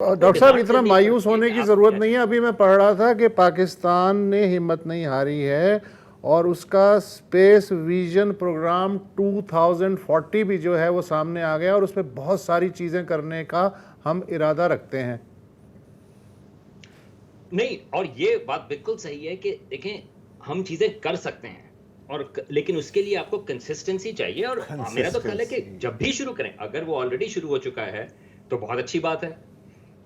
Doctor साहब, इतना नहीं मायूस पड़ती है होने कि की आप ज़रूरत नहीं है। अभी मैं पढ़ रहा था कि पाकिस्तान ने हिम्मत नहीं हारी है और उसका स्पेस विजन प्रोग्राम 2040 भी जो है वो सामने आ गया और उसमें बहुत सारी चीज़ें करने का हम इरादा रखते हैं। नहीं, और ये बात बिल्कुल सही है कि देखें, हम चीजें कर सकते हैं लेकिन उसके लिए आपको कंसिस्टेंसी चाहिए। और मेरा तो ख्याल है कि कंसिस्टेंसी। जब भी शुरू करें, अगर वो ऑलरेडी शुरू हो चुका है तो बहुत अच्छी बात है,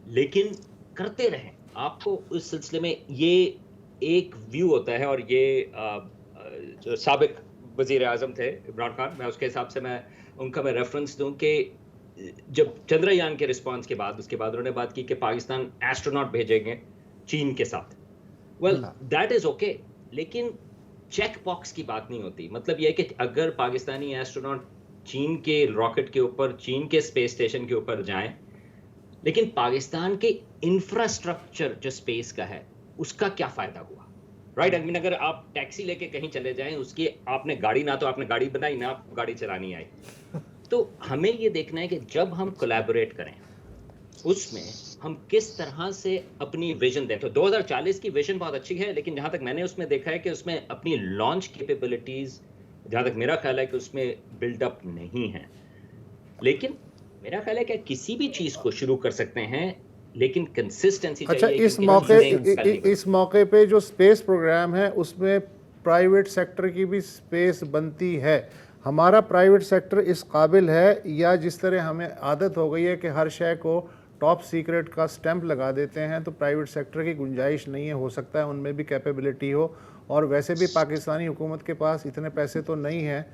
लेकिन करते रहें। आपको उस सिलसिले में ये एक व्यू होता है, और ये जो साबिक वजीर आजम थे इमरान खान, मैं उसके हिसाब से उनका मैं रेफरेंस दूं कि जब चंद्रयान के रिस्पांस के बाद, उसके बाद उन्होंने बात की कि पाकिस्तान एस्ट्रोनॉट भेजेंगे चीन के साथ। वेल, दैट इज ओके, लेकिन चेक बॉक्स की बात नहीं होती। मतलब यह है कि अगर पाकिस्तानी एस्ट्रोनॉट चीन के रॉकेट के ऊपर, चीन के स्पेस स्टेशन के ऊपर जाएं, लेकिन पाकिस्तान के इंफ्रास्ट्रक्चर जो स्पेस का है उसका क्या फायदा हुआ? राइट? आई मीन, अगर आप टैक्सी लेके कहीं चले जाएं, उसकी आपने गाड़ी, ना तो आपने गाड़ी बनाई, ना आपको गाड़ी चलानी आई। तो हमें ये देखना है कि जब हम कोलैबोरेट करें, उसमें हम किस तरह से अपनी विजन दें। तो 2040 की विजन बहुत अच्छी है, लेकिन जहां तक मैंने उसमें देखा है कि उसमें अपनी लॉन्च कैपेबिलिटीज, जहां तक मेरा ख्याल है कि उसमें बिल्डअप नहीं है। लेकिन मेरा ख्याल है कि किसी भी चीज को शुरू कर सकते हैं, लेकिन कंसिस्टेंसी अच्छा, चाहिए, इस क्योंकि मौके चीजें कल नहीं इस बनती। मौके पे जो स्पेस प्रोग्राम है उसमें प्राइवेट सेक्टर की भी स्पेस बनती है। हमारा प्राइवेट सेक्टर इस काबिल है, या जिस तरह हमें आदत हो गई है कि हर शय को टॉप सीक्रेट का स्टैंप लगा देते हैं, तो प्राइवेट सेक्टर की गुंजाइश नहीं है। हो सकता है उनमें भी कैपेबिलिटी हो, और वैसे भी पाकिस्तानी हुकूमत के पास इतने पैसे तो नहीं हैं।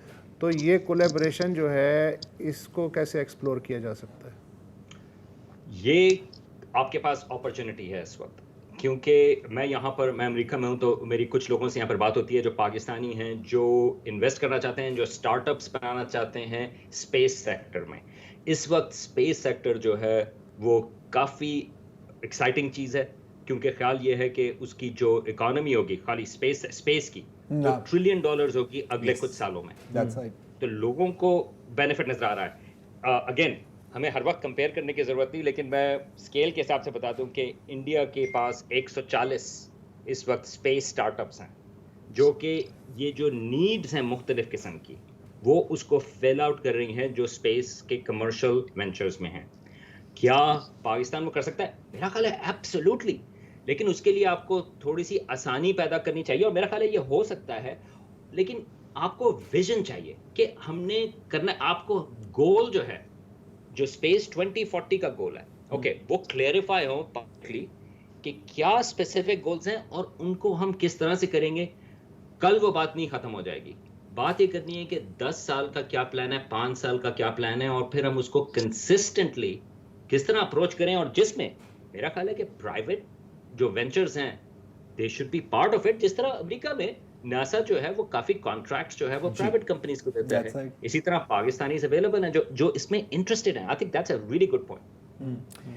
तो ये कोलैबोरेशन जो है, इसको कैसे एक्सप्लोर किया जा सकता है? ये आपके पास अपॉर्चुनिटी है इस वक्त, क्योंकि मैं अमेरिका में हूं, तो मेरी कुछ लोगों से यहाँ पर बात होती है जो पाकिस्तानी हैं, जो इन्वेस्ट करना चाहते हैं, जो स्टार्टअप्स बनाना चाहते हैं स्पेस सेक्टर में। इस वक्त स्पेस सेक्टर जो है वो काफ़ी एक्साइटिंग चीज़ है, क्योंकि ख्याल ये है कि उसकी जो इकोनॉमी होगी खाली स्पेस की, वो $1 ट्रिलियन होगी अगले कुछ सालों में। तो लोगों को बेनिफिट नजर आ रहा है। अगेन, हमें हर वक्त कंपेयर करने की जरूरत नहीं, लेकिन मैं स्केल के हिसाब से बता दूं कि इंडिया के पास 140 इस वक्त स्पेस स्टार्टअप्स हैं, जो कि ये जो नीड्स हैं मुख्तलिफ किस्म की, वो उसको फिल आउट कर रही हैं, जो स्पेस के कमर्शियल वेंचर्स में हैं। क्या पाकिस्तान वो कर सकता है? मेरा ख्याल है एब्सोल्युटली, लेकिन उसके लिए आपको थोड़ी सी आसानी पैदा करनी चाहिए, और मेरा ख्याल है ये हो सकता है। लेकिन आपको विजन चाहिए कि हमने करना। आपको गोल जो है, जो स्पेस 2040 का गोल है, ओके, वो क्लेरिफाई हो पब्लिकली कि क्या स्पेसिफिक गोल्स हैं और उनको हम किस तरह से करेंगे। कल वो बात नहीं खत्म हो जाएगी। बात ये करनी है कि 10 साल का क्या प्लान है, 5 साल का क्या प्लान है, और फिर हम उसको कंसिस्टेंटली किस तरह अप्रोच करें, और जिसमें मेरा ख्याल है कि प्राइवेट जो वेंचर्स हैं, they should be part of it. जिस तरह अमेरिका में नासा जो है वो काफी कॉन्ट्रैक्ट्स जो है वो प्राइवेट कंपनीज को देता है, इसी तरह पाकिस्तानी अवेलेबल है जो जो इसमें इंटरेस्टेड है। I think that's a really good point.